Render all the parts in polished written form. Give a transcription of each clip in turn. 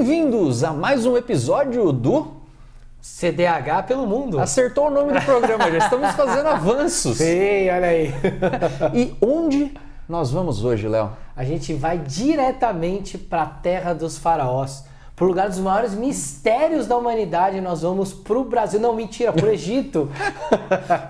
Bem-vindos a mais um episódio do CDH pelo mundo. Acertou o nome do programa, já estamos fazendo avanços. Sim, olha aí. E onde nós vamos hoje, Léo? A gente vai diretamente para a terra dos faraós, para o lugar dos maiores mistérios da humanidade. Nós vamos para o Brasil, não, mentira, para o Egito.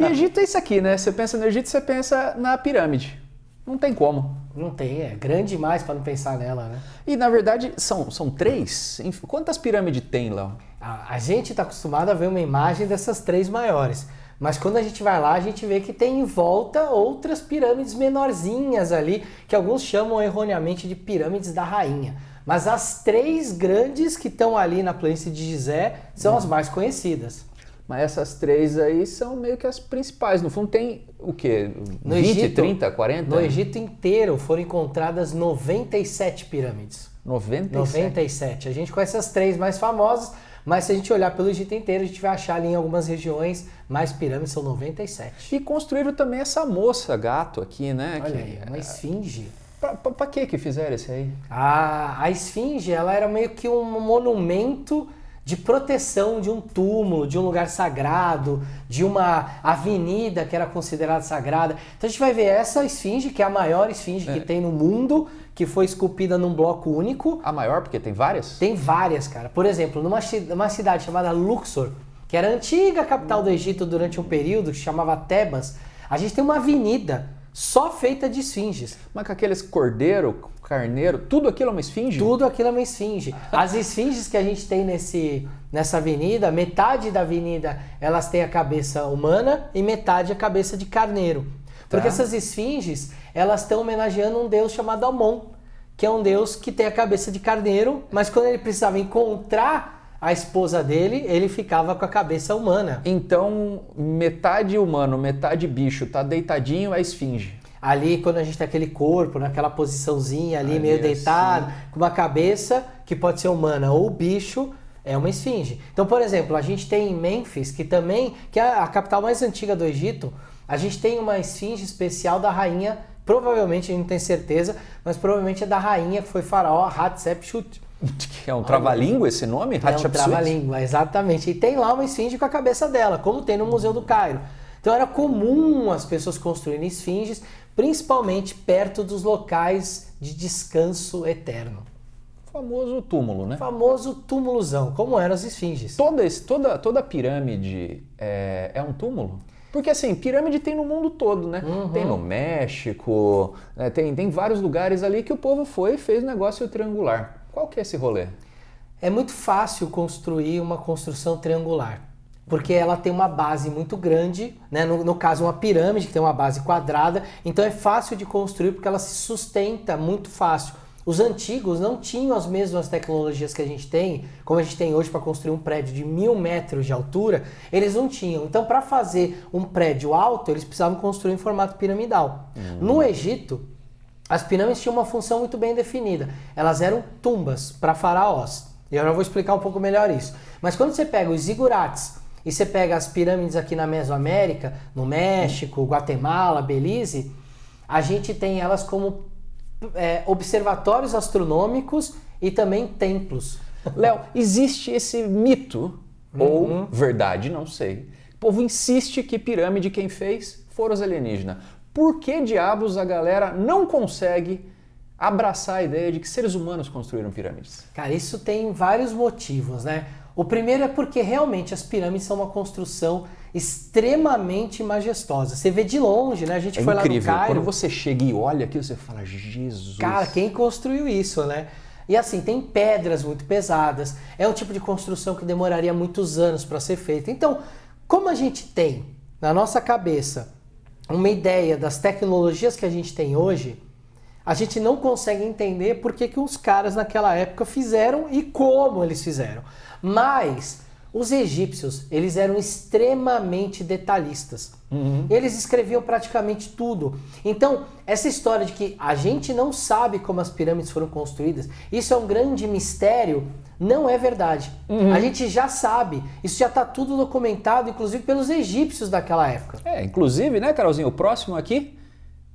E Egito é isso aqui, né? Você pensa no Egito, você pensa na pirâmide. Não tem como. Não tem, é grande demais para não pensar nela, né? E na verdade são três? Quantas pirâmides tem, Léo? A gente está acostumado a ver uma imagem dessas três maiores. Mas quando a gente vai lá, a gente vê que tem em volta outras pirâmides menorzinhas ali, que alguns chamam erroneamente de pirâmides da rainha. Mas as três grandes que estão ali na planície de Gizé são as mais conhecidas. Mas essas três aí são meio que as principais. No fundo tem o quê? No 20, Egito, 30, 40? No Egito inteiro foram encontradas 97 pirâmides. 97? 97. A gente conhece as três mais famosas, mas se a gente olhar pelo Egito inteiro, a gente vai achar ali em algumas regiões mais pirâmides, são 97. E construíram também essa moça gato aqui, né? Olha aí, uma esfinge. Pra que fizeram esse aí? A esfinge, ela era meio que um monumento de proteção de um túmulo, de um lugar sagrado, de uma avenida que era considerada sagrada. Então a gente vai ver essa esfinge, que é a maior esfinge que tem no mundo, que foi esculpida num bloco único. A maior, porque tem várias? Tem várias, cara. Por exemplo, numa cidade chamada Luxor, que era a antiga capital do Egito durante um período, que se chamava Tebas, a gente tem uma avenida só feita de esfinges. Mas com aqueles cordeiro, carneiro, tudo aquilo é uma esfinge? Tudo aquilo é uma esfinge. As esfinges que a gente tem nessa avenida, metade da avenida elas têm a cabeça humana e metade a cabeça de carneiro. Porque essas esfinges, elas estão homenageando um deus chamado Amon, que é um deus que tem a cabeça de carneiro, mas quando ele precisava encontrar a esposa dele, ele ficava com a cabeça humana. Então, metade humano, metade bicho, tá deitadinho, é esfinge. Ali, quando a gente tem aquele corpo, naquela posiçãozinha ali meio deitado, com uma cabeça que pode ser humana ou bicho, é uma esfinge. Então, por exemplo, a gente tem em Mênfis, que é a capital mais antiga do Egito, a gente tem uma esfinge especial da rainha, provavelmente, a gente não tem certeza, mas provavelmente é da rainha que foi faraó Hatshepsut. É um trava-língua esse nome? É um trava-língua, exatamente. E tem lá uma esfinge com a cabeça dela, como tem no Museu do Cairo. Então era comum as pessoas construírem esfinges, principalmente perto dos locais de descanso eterno. O famoso túmulo, né? O famoso túmulozão, como eram as esfinges. Toda pirâmide é um túmulo? Porque assim, pirâmide tem no mundo todo, né? Uhum. Tem no México, né? Tem vários lugares ali que o povo foi e fez negócio triangular. Qual que é esse rolê? É muito fácil construir uma construção triangular, porque ela tem uma base muito grande, né? No caso uma pirâmide que tem uma base quadrada, então é fácil de construir porque ela se sustenta muito fácil. Os antigos não tinham as mesmas tecnologias que a gente tem, como a gente tem hoje para construir um prédio de 1000 metros de altura, eles não tinham. Então, para fazer um prédio alto, eles precisavam construir em formato piramidal. No Egito, as pirâmides tinham uma função muito bem definida. Elas eram tumbas para faraós. E eu já vou explicar um pouco melhor isso. Mas quando você pega os zigurates e você pega as pirâmides aqui na Mesoamérica, no México, Guatemala, Belize, a gente tem elas como observatórios astronômicos e também templos. Léo, existe esse mito, ou verdade, não sei. O povo insiste que pirâmide quem fez foram os alienígenas. Por que diabos a galera não consegue abraçar a ideia de que seres humanos construíram pirâmides? Cara, isso tem vários motivos, né? O primeiro é porque realmente as pirâmides são uma construção extremamente majestosa. Você vê de longe, né? A gente foi incrível. Lá no Cairo. Quando você chega e olha aquilo, você fala, Jesus. Cara, quem construiu isso, né? E assim, tem pedras muito pesadas. É um tipo de construção que demoraria muitos anos para ser feita. Então, como a gente tem na nossa cabeça uma ideia das tecnologias que a gente tem hoje, a gente não consegue entender por que os caras naquela época fizeram e como eles fizeram. Mas os egípcios, eles eram extremamente detalhistas. Eles escreviam praticamente tudo. Então, essa história de que a gente não sabe como as pirâmides foram construídas, isso é um grande mistério, não é verdade. A gente já sabe. Isso já está tudo documentado, inclusive pelos egípcios daquela época. Inclusive, né, Carolzinho, o próximo aqui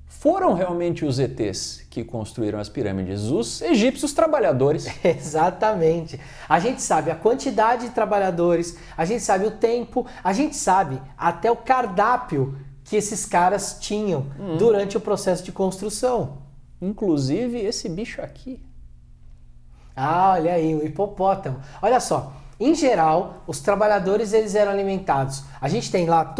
foram realmente os ETs que construíram as pirâmides, os egípcios trabalhadores. Exatamente. A gente sabe a quantidade de trabalhadores, a gente sabe o tempo, a gente sabe até o cardápio que esses caras tinham durante o processo de construção. Inclusive esse bicho aqui. Ah, olha aí, o hipopótamo. Olha só, em geral, os trabalhadores eles eram alimentados. A gente tem lá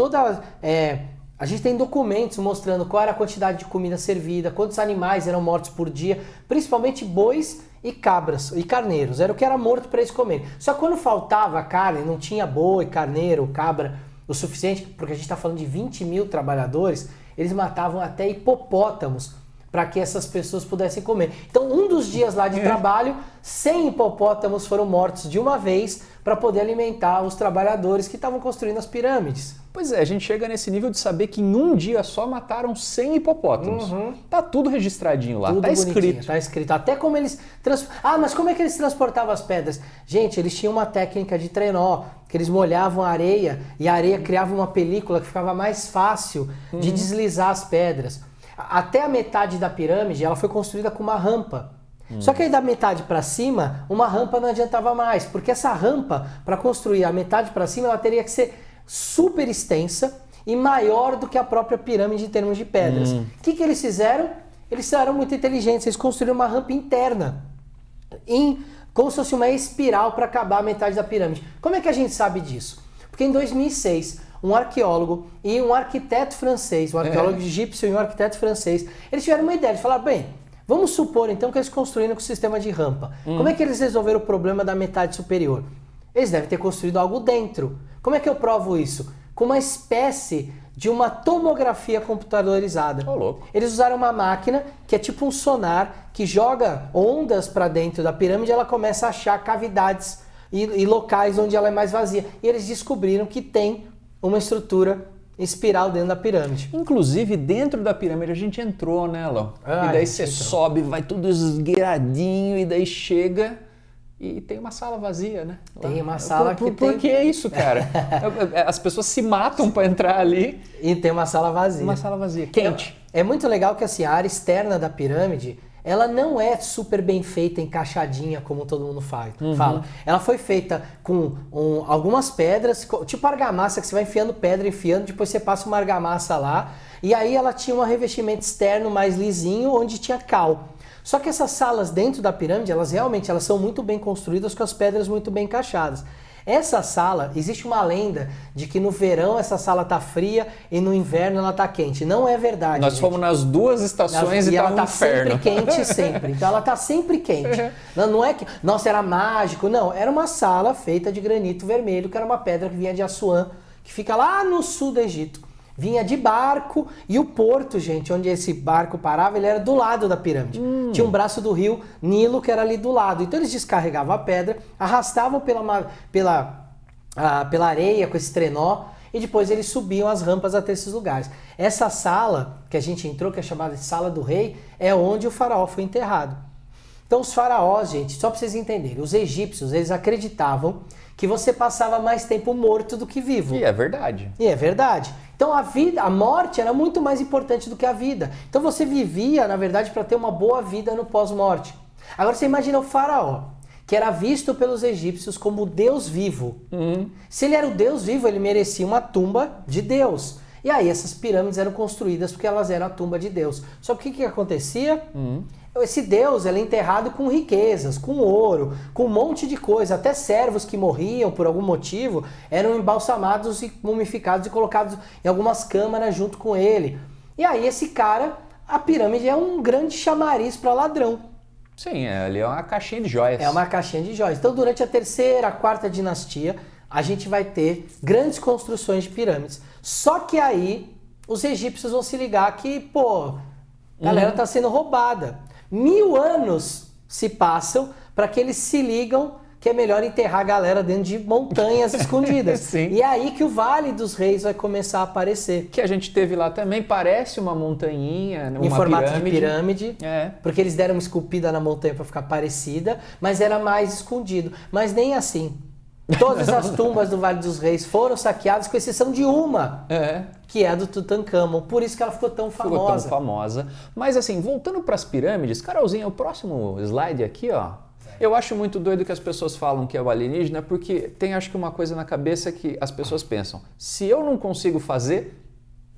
a gente tem documentos mostrando qual era a quantidade de comida servida, quantos animais eram mortos por dia, principalmente bois e cabras e carneiros. Era o que era morto para eles comerem. Só que quando faltava carne, não tinha boi, carneiro, cabra o suficiente, porque a gente está falando de 20 mil trabalhadores, eles matavam até hipopótamos para que essas pessoas pudessem comer. Então, um dos dias lá de trabalho, 100 hipopótamos foram mortos de uma vez para poder alimentar os trabalhadores que estavam construindo as pirâmides. Pois é, a gente chega nesse nível de saber que em um dia só mataram 100 hipopótamos. Tá tudo registradinho lá, Tudo tá bonitinho, escrito. tá escrito. Até como eles... mas como é que eles transportavam as pedras? Gente, eles tinham uma técnica de trenó, que eles molhavam a areia e a areia criava uma película que ficava mais fácil de deslizar as pedras. Até a metade da pirâmide, ela foi construída com uma rampa. Só que aí da metade para cima, uma rampa não adiantava mais, porque essa rampa, para construir a metade para cima, ela teria que ser super extensa e maior do que a própria pirâmide em termos de pedras. O que eles fizeram? Eles eram muito inteligentes, eles construíram uma rampa interna, como se fosse uma espiral para acabar a metade da pirâmide. Como é que a gente sabe disso? Porque em 2006, um arqueólogo e um arquiteto francês, um arqueólogo egípcio e um arquiteto francês, eles tiveram uma ideia, eles falaram, bem, vamos supor então que eles construíram com o sistema de rampa. Como é que eles resolveram o problema da metade superior? Eles devem ter construído algo dentro. Como é que eu provo isso? Com uma espécie de uma tomografia computadorizada. Ô, louco. Eles usaram uma máquina que é tipo um sonar que joga ondas para dentro da pirâmide e ela começa a achar cavidades e locais onde ela é mais vazia. E eles descobriram que tem uma estrutura espiral dentro da pirâmide. Inclusive, dentro da pirâmide a gente entrou, né, Lão? Ah, E daí a você gente entrou. sobe, vai tudo esgueiradinho, e daí chega e tem uma sala vazia, né? Tem uma sala que Por tem... que isso, cara? As pessoas se matam para entrar ali. E tem uma sala vazia. Uma sala vazia, quente. É muito legal que assim, a área externa da pirâmide, ela não é super bem feita, encaixadinha, como todo mundo fala. Ela foi feita com algumas pedras, tipo argamassa, que você vai enfiando pedra, depois você passa uma argamassa lá, e aí ela tinha um revestimento externo mais lisinho, onde tinha cal. Só que essas salas dentro da pirâmide, elas são muito bem construídas, com as pedras muito bem encaixadas. Essa sala, existe uma lenda de que no verão essa sala tá fria e no inverno ela tá quente. Não é verdade. Nós gente. fomos nas duas estações e ela tá um tá inferno. sempre quente, sempre. Então ela tá sempre quente. Não é que, nossa, era mágico. Não, era uma sala feita de granito vermelho, que era uma pedra que vinha de Assuã, que fica lá no sul do Egito. Vinha de barco e o porto, gente, onde esse barco parava, ele era do lado da pirâmide. Tinha um braço do rio Nilo que era ali do lado. Então eles descarregavam a pedra, arrastavam pela areia com esse trenó e depois eles subiam as rampas até esses lugares. Essa sala que a gente entrou, que é chamada de Sala do Rei, é onde o faraó foi enterrado. Então os faraós, gente, só para vocês entenderem, os egípcios, eles acreditavam que você passava mais tempo morto do que vivo. E é verdade. E é verdade. Então a morte era muito mais importante do que a vida. Então você vivia, na verdade, para ter uma boa vida no pós-morte. Agora você imagina o faraó, que era visto pelos egípcios como o Deus vivo. Se ele era o Deus vivo, ele merecia uma tumba de Deus. E aí essas pirâmides eram construídas porque elas eram a tumba de Deus. Só que o que acontecia? Esse Deus ele é enterrado com riquezas, com ouro, com um monte de coisa. Até servos que morriam por algum motivo eram embalsamados e mumificados e colocados em algumas câmaras junto com ele. E aí esse cara, a pirâmide é um grande chamariz para ladrão. Sim, ali é uma caixinha de joias. É uma caixinha de joias. Então durante a terceira, a quarta dinastia, a gente vai ter grandes construções de pirâmides. Só que aí os egípcios vão se ligar que, pô, a galera tá sendo roubada. 1000 anos se passam para que eles se ligam que é melhor enterrar a galera dentro de montanhas escondidas. Sim. E é aí que o Vale dos Reis vai começar a aparecer. Que a gente teve lá também, parece uma montanhinha, uma Em formato pirâmide. de pirâmide. É. Porque eles deram uma esculpida na montanha para ficar parecida, mas era mais escondido. Mas nem assim. Todas as tumbas do Vale dos Reis foram saqueadas, com exceção de uma, que é a do Tutankhamon. Por isso que ela ficou tão famosa. Ficou tão famosa. Mas assim, voltando para as pirâmides, Carolzinha, o próximo slide aqui, ó. Eu acho muito doido que as pessoas falam que é o alienígena, porque tem acho que uma coisa na cabeça que as pessoas pensam, se eu não consigo fazer,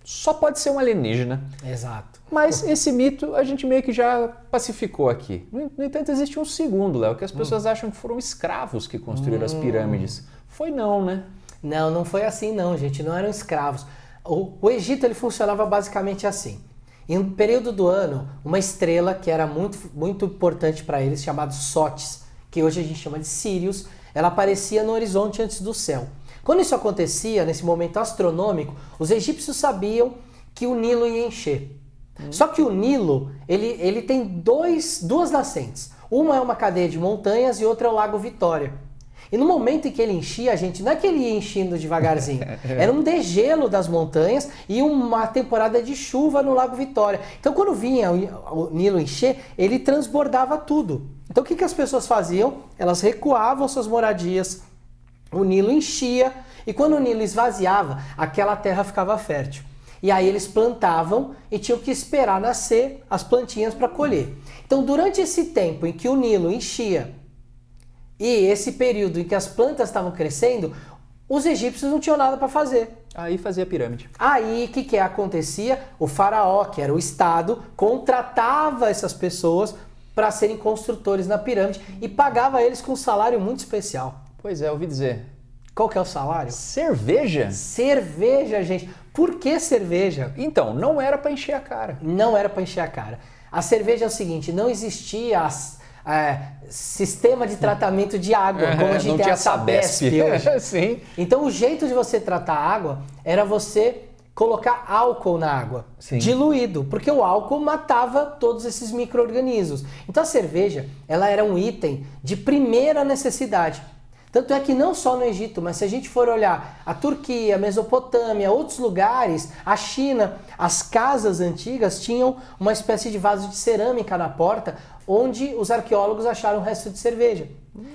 só pode ser um alienígena. Exato. Mas esse mito a gente meio que já pacificou aqui. No entanto, existe um segundo, Léo, que as pessoas acham que foram escravos que construíram as pirâmides. Foi não, né? Não, não foi assim não, gente. Não eram escravos. O Egito ele funcionava basicamente assim. Em um período do ano, uma estrela que era muito importante para eles, chamada Sótis, que hoje a gente chama de Sírius, ela aparecia no horizonte antes do céu. Quando isso acontecia, nesse momento astronômico, os egípcios sabiam que o Nilo ia encher. Só que o Nilo, ele tem duas nascentes. Uma é uma cadeia de montanhas e outra é o Lago Vitória. E no momento em que ele enchia, gente, não é que ele ia enchendo devagarzinho. Era um degelo das montanhas e uma temporada de chuva no Lago Vitória. Então quando vinha o Nilo encher, ele transbordava tudo. Então o que as pessoas faziam? Elas recuavam suas moradias, o Nilo enchia e quando o Nilo esvaziava, aquela terra ficava fértil. E aí eles plantavam e tinham que esperar nascer as plantinhas para colher. Então durante esse tempo em que o Nilo enchia e esse período em que as plantas estavam crescendo, os egípcios não tinham nada para fazer. Aí fazia a pirâmide. Aí o que acontecia? O faraó, que era o Estado, contratava essas pessoas para serem construtores na pirâmide e pagava eles com um salário muito especial. Pois é, ouvi dizer. Qual que é o salário? Cerveja? Cerveja, gente. Por que cerveja? Então, não era para encher a cara. Não era para encher a cara. A cerveja é o seguinte, não existia sistema de tratamento de água, como a gente tem a Sabesp hoje. Sim. Então o jeito de você tratar a água era você colocar álcool na água, Sim. diluído, porque o álcool matava todos esses micro-organismos. Então a cerveja, ela era um item de primeira necessidade. Tanto é que não só no Egito, mas se a gente for olhar a Turquia, a Mesopotâmia, outros lugares, a China, as casas antigas tinham uma espécie de vaso de cerâmica na porta, onde os arqueólogos acharam o resto de cerveja.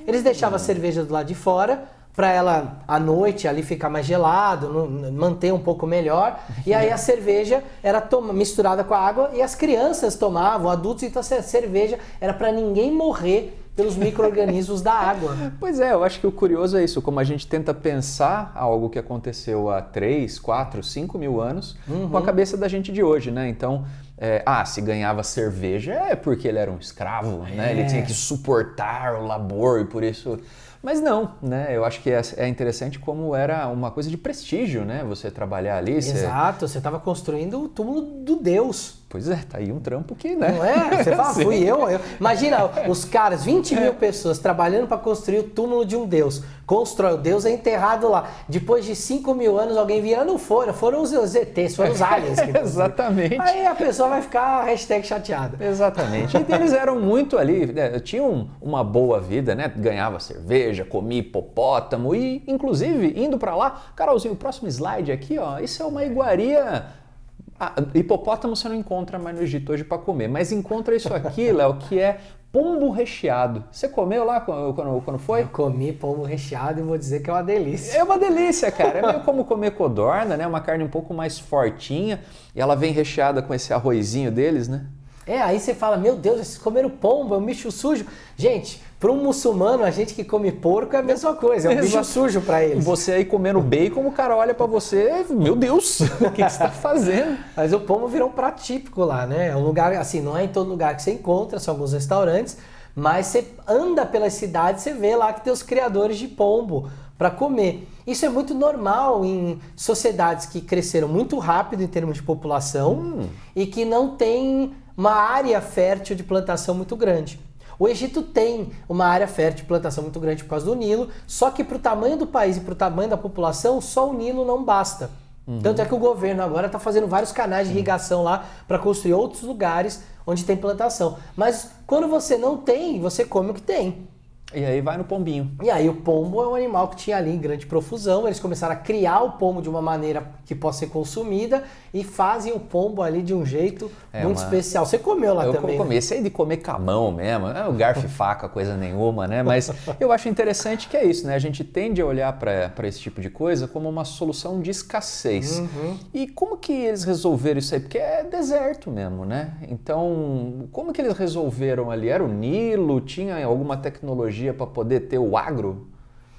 Eles deixavam a cerveja do lado de fora, para ela à noite ali ficar mais gelado, manter um pouco melhor, e aí a cerveja era misturada com a água e as crianças tomavam, adultos, então a cerveja era para ninguém morrer pelos micro-organismos da água. Pois é, eu acho que o curioso é isso, como a gente tenta pensar algo que aconteceu há 3, 4, 5 mil anos com a cabeça da gente de hoje, né? Então, se ganhava cerveja é porque ele era um escravo, né? Ele tinha que suportar o labor e por isso... Mas não, né? Eu acho que é interessante como era uma coisa de prestígio, né? Você trabalhar ali. Exato, você estava construindo o túmulo do Deus. Pois é, tá aí um trampo que, né? Não é? Você fala, fui eu. Imagina, os caras, 20 mil pessoas trabalhando para construir o túmulo de um Deus. Constrói, o Deus é enterrado lá. Depois de 5 mil anos alguém vira, não foram os ETs, foram os aliens. Que Exatamente. Aí a pessoa vai ficar #chateada. Exatamente. E eles eram muito ali, tinham uma boa vida, né? Ganhava cerveja, comia hipopótamo e, inclusive, indo para lá, Carolzinho, o próximo slide aqui, ó, isso é uma iguaria... hipopótamo você não encontra mais no Egito hoje para comer, mas encontra isso aqui, Léo, que é pombo recheado. Você comeu lá quando foi? Eu comi pombo recheado e vou dizer que é uma delícia. É uma delícia, cara. É meio como comer codorna, né? Uma carne um pouco mais fortinha e ela vem recheada com esse arrozinho deles, né? Aí você fala, meu Deus, vocês comeram pombo, é um bicho sujo. Gente, para um muçulmano, a gente que come porco é a mesma coisa, é um bicho sujo para eles. Você aí comendo bacon, o cara olha para você, meu Deus, o que você está fazendo? Mas o pombo virou um prato típico lá, né? É um lugar, assim, não é em todo lugar que você encontra, são alguns restaurantes, mas você anda pelas cidades, você vê lá que tem os criadores de pombo para comer. Isso é muito normal em sociedades que cresceram muito rápido em termos de população e que não tem uma área fértil de plantação muito grande. O Egito tem uma área fértil de plantação muito grande por causa do Nilo, só que para o tamanho do país e para o tamanho da população, só o Nilo não basta. Tanto é que o governo agora está fazendo vários canais de irrigação lá para construir outros lugares onde tem plantação. Mas quando você não tem, você come o que tem. E aí vai no pombinho. E aí o pombo é um animal que tinha ali em grande profusão, eles começaram a criar o pombo de uma maneira que possa ser consumida e fazem o pombo ali de um jeito muito especial. Você comeu lá também, Eu comi, esse aí de comer com a mão mesmo, não é o garfo e faca, coisa nenhuma, né? Mas eu acho interessante que é isso, né? A gente tende a olhar para esse tipo de coisa como uma solução de escassez. E como que eles resolveram isso aí? Porque é deserto mesmo, né? Então, como que eles resolveram ali? Era o Nilo? Tinha alguma tecnologia para poder ter o agro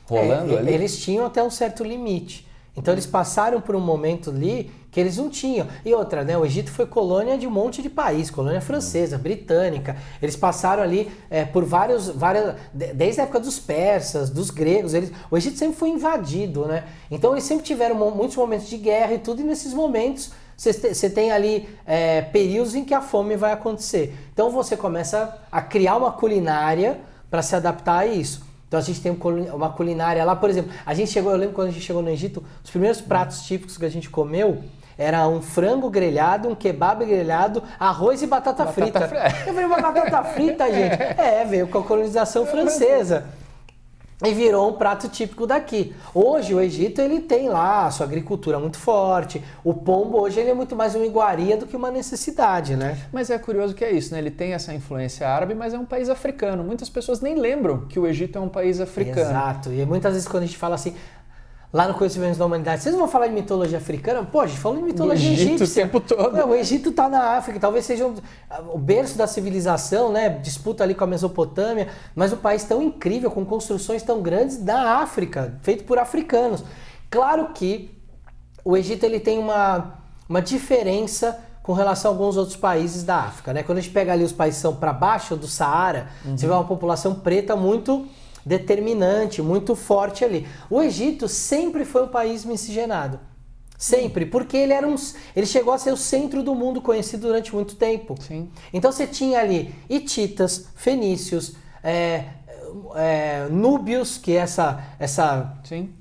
rolando ali? Eles tinham até um certo limite. Então eles passaram por um momento ali que eles não tinham. E outra, né? O Egito foi colônia de um monte de país, colônia francesa, britânica. Eles passaram ali por várias, desde a época dos persas, dos gregos. O Egito sempre foi invadido, né? Então eles sempre tiveram muitos momentos de guerra e tudo, e nesses momentos você tem ali períodos em que a fome vai acontecer. Então você começa a criar uma culinária para se adaptar a isso. Então a gente tem uma culinária lá, por exemplo, eu lembro quando a gente chegou no Egito, os primeiros pratos típicos que a gente comeu era um frango grelhado, um kebab grelhado, arroz e batata frita. Eu falei, uma batata frita, gente? Veio com a colonização francesa. E virou um prato típico daqui. Hoje o Egito ele tem lá a sua agricultura muito forte. O pombo hoje ele é muito mais uma iguaria do que uma necessidade, né? Mas é curioso que é isso, né? Ele tem essa influência árabe, mas é um país africano. Muitas pessoas nem lembram que o Egito é um país africano. Exato. E muitas vezes quando a gente fala assim, lá no Conhecimentos da Humanidade, vocês vão falar de mitologia africana? Pô, a gente falou de mitologia egípcia. O tempo todo. Não, o Egito está na África, talvez seja o berço da civilização, né? Disputa ali com a Mesopotâmia, mas um país tão incrível, com construções tão grandes da África, feito por africanos. Claro que o Egito ele tem uma diferença com relação a alguns outros países da África, né? Quando a gente pega ali os países que são para baixo do Saara, você vê uma população preta muito determinante, muito forte ali. O Egito sempre foi um país miscigenado. Sempre, porque ele chegou a ser o centro do mundo conhecido durante muito tempo. Sim. Então você tinha ali hititas, fenícios, núbios, que é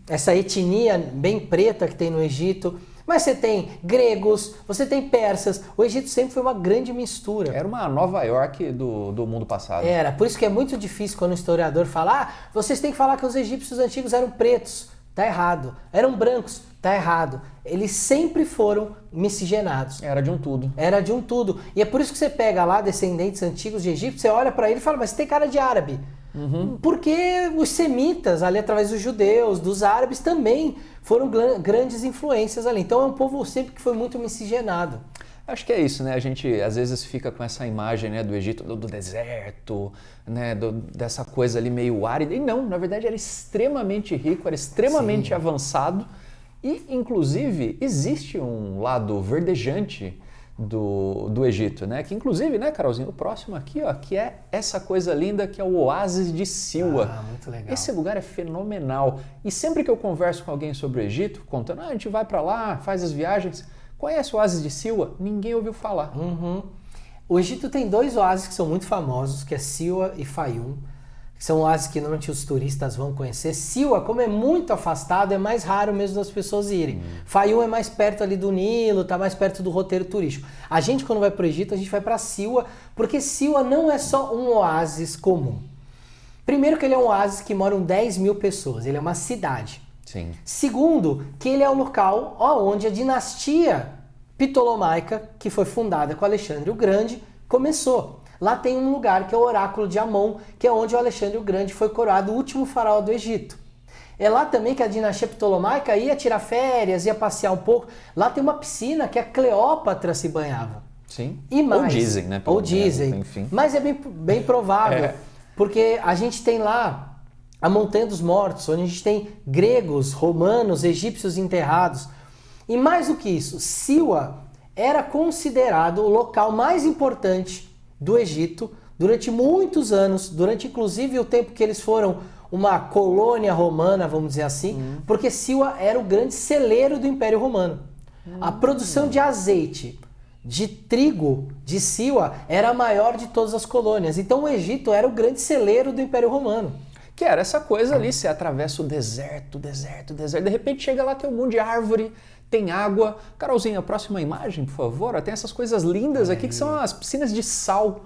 essa etnia bem preta que tem no Egito. Mas você tem gregos, você tem persas. O Egito sempre foi uma grande mistura. Era uma Nova York do mundo passado. Era, por isso que é muito difícil quando o historiador fala vocês têm que falar que os egípcios antigos eram pretos. Tá errado. Eram brancos. Tá errado. Eles sempre foram miscigenados. Era de um tudo. Era de um tudo. E é por isso que você pega lá descendentes antigos de Egito, você olha para ele e fala, mas você tem cara de árabe. Porque os semitas, ali através dos judeus, dos árabes, também foram grandes influências ali. Então é um povo sempre que foi muito miscigenado. Acho que é isso, né? A gente às vezes fica com essa imagem, né, do Egito, do deserto, né, dessa coisa ali meio árida. E não, na verdade era extremamente rico, era extremamente avançado. E, inclusive, existe um lado verdejante do Egito, né? Que inclusive, né, Carolzinha, o próximo aqui, ó, que é essa coisa linda que é o Oásis de Siwa. Muito legal. Esse lugar é fenomenal. E sempre que eu converso com alguém sobre o Egito, contando, a gente vai para lá, faz as viagens, conhece o Oásis de Siwa? Ninguém ouviu falar. O Egito tem dois oásis que são muito famosos, que é Siwa e Fayum. São oásis que normalmente os turistas vão conhecer. Siwa, como é muito afastado, é mais raro mesmo das pessoas irem. Fayum é mais perto ali do Nilo, tá mais perto do roteiro turístico. A gente, quando vai para o Egito, a gente vai para Siwa, porque Siwa não é só um oásis comum. Primeiro que ele é um oásis que moram 10 mil pessoas, ele é uma cidade. Sim. Segundo, que ele é um local onde a dinastia Ptolomaica, que foi fundada com Alexandre o Grande, começou. Lá tem um lugar que é o Oráculo de Amon, que é onde o Alexandre o Grande foi coroado o último faraó do Egito. É lá também que a dinastia Ptolomaica ia tirar férias, ia passear um pouco. Lá tem uma piscina que a Cleópatra se banhava. Sim. E mais, ou dizem, né? Ou dizem. Enfim. Mas é bem provável, porque a gente tem lá a Montanha dos Mortos, onde a gente tem gregos, romanos, egípcios enterrados. E mais do que isso, Siwa era considerado o local mais importante do Egito durante muitos anos, durante inclusive o tempo que eles foram uma colônia romana, vamos dizer assim, porque Siwa era o grande celeiro do Império Romano. A produção de azeite, de trigo de Siwa era a maior de todas as colônias. Então o Egito era o grande celeiro do Império Romano. Que era essa coisa ali, você atravessa o deserto, de repente chega lá, tem um monte de árvore, tem água. Carolzinha, a próxima imagem, por favor. Tem essas coisas lindas aqui que são as piscinas de sal.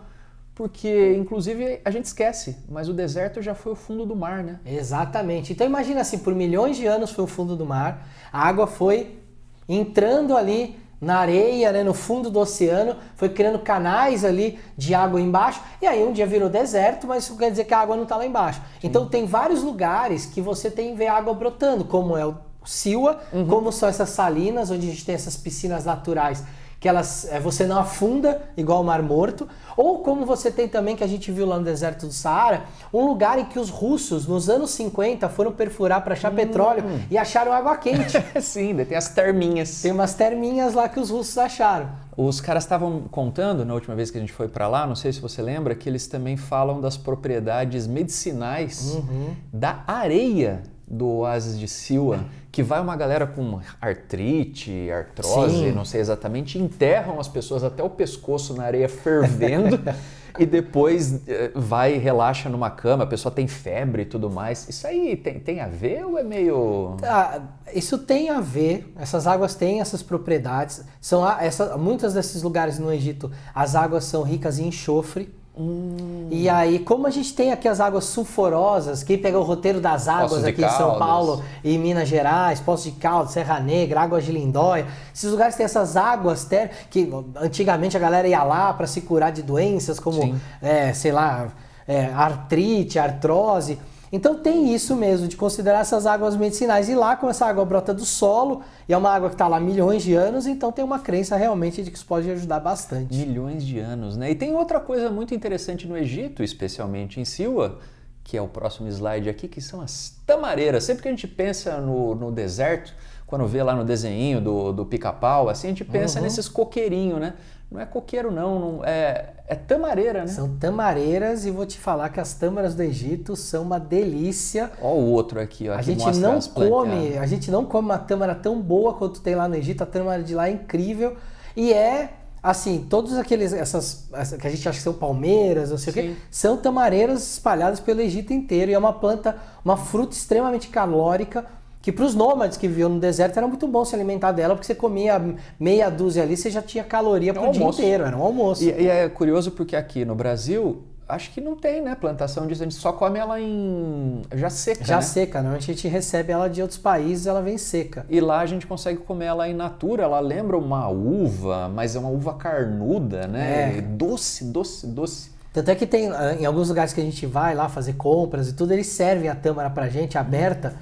porque inclusive a gente esquece, mas o deserto já foi o fundo do mar, né? Exatamente. Então imagina assim, por milhões de anos foi o fundo do mar, a água foi entrando ali na areia, né, no fundo do oceano, foi criando canais ali de água embaixo, e aí um dia virou deserto, mas isso quer dizer que a água não está lá embaixo. Sim. Então tem vários lugares que você tem ver água brotando, como é o Siwa, como são essas salinas, onde a gente tem essas piscinas naturais, que elas, você não afunda igual o Mar Morto, ou como você tem também, que a gente viu lá no deserto do Saara, um lugar em que os russos, nos anos 50, foram perfurar para achar petróleo e acharam água quente. Sim, tem as terminhas. Tem umas terminhas lá que os russos acharam. Os caras estavam contando, na última vez que a gente foi para lá, não sei se você lembra, que eles também falam das propriedades medicinais da areia do oásis de Siwa, que vai uma galera com artrite, artrose, Sim. não sei exatamente, enterram as pessoas até o pescoço na areia fervendo e depois vai e relaxa numa cama, a pessoa tem febre e tudo mais. Isso aí tem a ver ou é meio... Isso tem a ver, essas águas têm essas propriedades. Muitos desses lugares no Egito, as águas são ricas em enxofre. E aí, como a gente tem aqui as águas sulfurosas, quem pega o roteiro das águas aqui em São Paulo e Minas Gerais, Poços de Caldas, Serra Negra, Águas de Lindóia, esses lugares têm essas águas que antigamente a galera ia lá para se curar de doenças como, artrite, artrose. Então tem isso mesmo, de considerar essas águas medicinais. E lá, como essa água brota do solo, e é uma água que está lá há milhões de anos, então tem uma crença realmente de que isso pode ajudar bastante. Milhões de anos, né? E tem outra coisa muito interessante no Egito, especialmente em Siwa, que é o próximo slide aqui, que são as tamareiras. Sempre que a gente pensa no deserto, quando vê lá no desenho do pica-pau, assim, a gente pensa nesses coqueirinhos, né? Não é coqueiro não, é tamareira, né? São tamareiras, e vou te falar que as tâmaras do Egito são uma delícia. Olha o outro aqui, ó. A gente não come uma tâmara tão boa quanto tem lá no Egito. A tâmara de lá é incrível e assim, todos essas que a gente acha que são palmeiras, não sei o quê, são tamareiras espalhadas pelo Egito inteiro, e é uma fruta extremamente calórica, que para os nômades que viviam no deserto era muito bom se alimentar dela, porque você comia meia dúzia ali, você já tinha caloria pro dia inteiro, era um almoço. E é curioso porque aqui no Brasil, acho que não tem, né, plantação disso, a gente só come ela já seca, Já seca, né? A gente recebe ela de outros países, ela vem seca. E lá a gente consegue comer ela in natura, ela lembra uma uva, mas é uma uva carnuda, né? Doce. Tanto é que tem, em alguns lugares que a gente vai lá fazer compras e tudo, eles servem a tâmara pra gente aberta,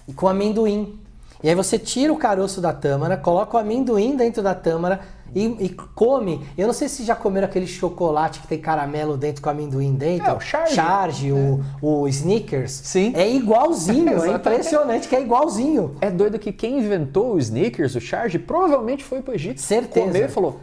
e com amendoim. E aí você tira o caroço da tâmara, coloca o amendoim dentro da tâmara e come. Eu não sei se já comeram aquele chocolate que tem caramelo dentro com amendoim dentro. O Charge. Charge, o Snickers. Sim. É igualzinho, é impressionante que é igualzinho. É doido que quem inventou o Snickers, o Charge, provavelmente foi pro Egito. Certeza. Comeu e falou,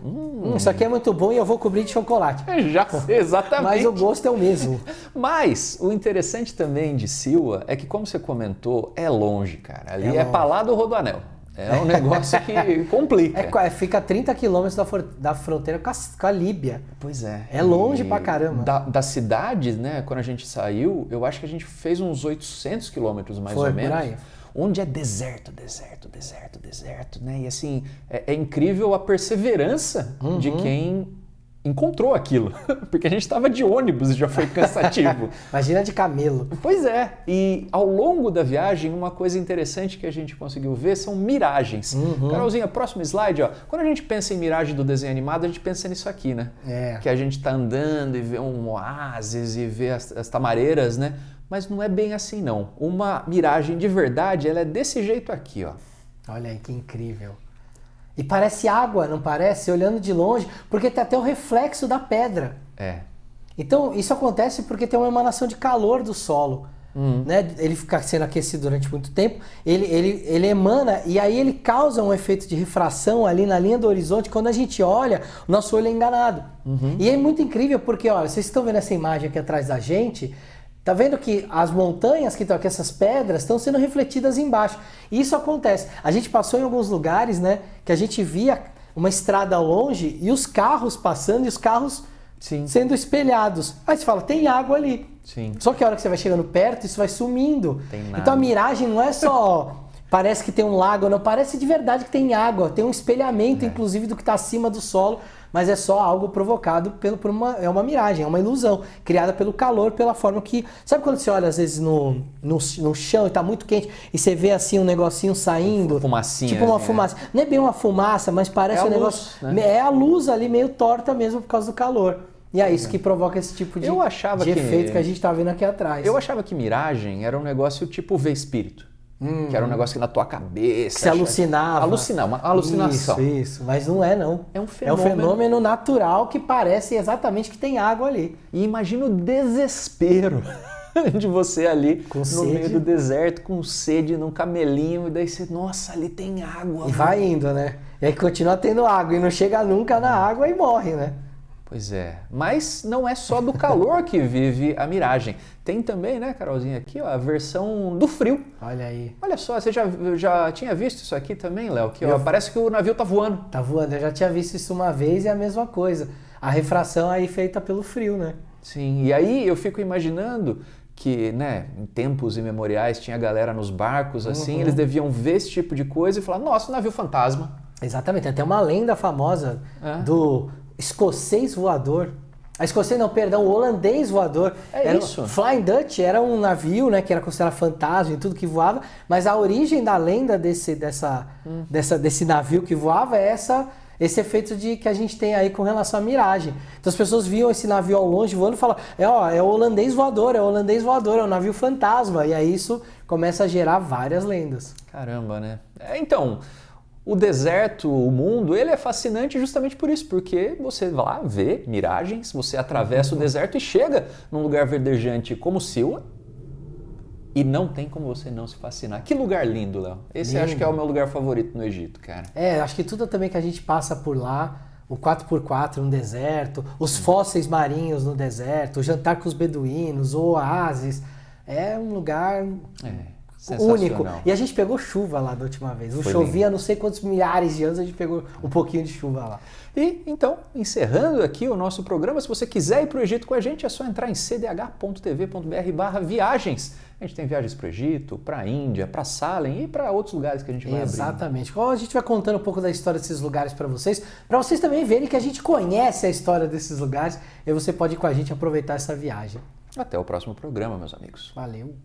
isso aqui é muito bom e eu vou cobrir de chocolate. Já sei, exatamente. Mas o gosto é o mesmo. Mas o interessante também de Siwa é que, como você comentou, é longe, cara. Ali é pra lá do Rodoanel. É um negócio que complica. Fica a 30 quilômetros da fronteira com a Líbia. Pois é. É longe pra caramba. Da cidade, né, quando a gente saiu, eu acho que a gente fez uns 800 quilômetros mais ou menos. Por aí. Onde é deserto, né? E assim, é incrível a perseverança de quem encontrou aquilo, porque a gente estava de ônibus e já foi cansativo. Imagina de camelo. Pois é, e ao longo da viagem, uma coisa interessante que a gente conseguiu ver são miragens. Carolzinha, próximo slide, ó. Quando a gente pensa em miragem do desenho animado, a gente pensa nisso aqui, né? Que a gente tá andando e vê um oásis e vê as tamareiras, né? Mas não é bem assim, não. Uma miragem de verdade, ela é desse jeito aqui, ó. Olha aí, que incrível. E parece água, não parece? Olhando de longe, porque tem até o reflexo da pedra. Então, isso acontece porque tem uma emanação de calor do solo. Né? Ele fica sendo aquecido durante muito tempo, ele emana, e aí ele causa um efeito de refração ali na linha do horizonte. Quando a gente olha, o nosso olho é enganado. E é muito incrível porque, olha, vocês estão vendo essa imagem aqui atrás da gente? Tá vendo que as montanhas que estão aqui, essas pedras, estão sendo refletidas embaixo. E isso acontece. A gente passou em alguns lugares, né, que a gente via uma estrada ao longe e os carros passando e os carros sendo espelhados. Aí você fala, tem água ali. Só que a hora que você vai chegando perto, isso vai sumindo. Então a miragem não é só... parece que tem um lago, não. Parece de verdade que tem água. Tem um espelhamento, inclusive, do que está acima do solo, mas é só algo provocado é uma miragem, é uma ilusão, criada pelo calor, pela forma que... Sabe quando você olha às vezes no chão e tá muito quente e você vê assim um negocinho saindo? Fumacinha. Tipo uma assim, fumaça. Não é bem uma fumaça, mas parece É a um luz, negócio... né? É a luz ali meio torta mesmo por causa do calor. E é isso que provoca esse tipo de efeito que a gente tá vendo aqui atrás. Eu achava que miragem era um negócio tipo ver espírito. Que era um negócio que na tua cabeça... Que se alucinava. Alucinar, uma alucinação. Isso, mas não é não. É um É um fenômeno natural que parece exatamente que tem água ali. E imagina o desespero de você ali Com no sede. meio do deserto, com sede, num camelinho, e daí você, nossa, ali tem água. E vai indo, né? E aí continua tendo água e não chega nunca na água e morre, né? Pois é, mas não é só do calor que vive a miragem. Tem também, né, Carolzinha, aqui ó, a versão do frio. Olha aí. Olha só, você já tinha visto isso aqui também, Léo? Que ó, parece que o navio tá voando. Tá voando, eu já tinha visto isso uma vez e é a mesma coisa. A refração aí feita pelo frio, né? Sim, e aí eu fico imaginando que, né, em tempos imemoriais tinha galera nos barcos assim, eles deviam ver esse tipo de coisa e falar, nossa, navio fantasma. Exatamente, tem até uma lenda famosa do escocês voador. A escocês não, perdão, o holandês voador. É isso. Flying Dutch era um navio, né, que era considerado fantasma e tudo que voava, mas a origem da lenda desse navio que voava é esse efeito que a gente tem aí com relação à miragem. Então as pessoas viam esse navio ao longe voando e falavam, é o holandês voador, é o navio fantasma. E aí isso começa a gerar várias lendas. Caramba, né? Então, o deserto, o mundo, ele é fascinante justamente por isso, porque você vai lá, vê miragens, você atravessa o deserto e chega num lugar verdejante como Siwa e não tem como você não se fascinar. Que lugar lindo, Léo. Esse acho que é o meu lugar favorito no Egito, cara. Acho que tudo também que a gente passa por lá, o 4x4 no deserto, os fósseis marinhos no deserto, o jantar com os beduínos, o oásis, é um lugar... único. E a gente pegou chuva lá da última vez. Chovia não sei quantos milhares de anos, a gente pegou um pouquinho de chuva lá. E então, encerrando aqui o nosso programa, se você quiser ir para o Egito com a gente, é só entrar em cdh.tv.br/viagens. A gente tem viagens para o Egito, para a Índia, para Salem e para outros lugares que a gente vai abrir. Exatamente. A gente vai contando um pouco da história desses lugares para vocês também verem que a gente conhece a história desses lugares e você pode ir com a gente aproveitar essa viagem. Até o próximo programa, meus amigos. Valeu!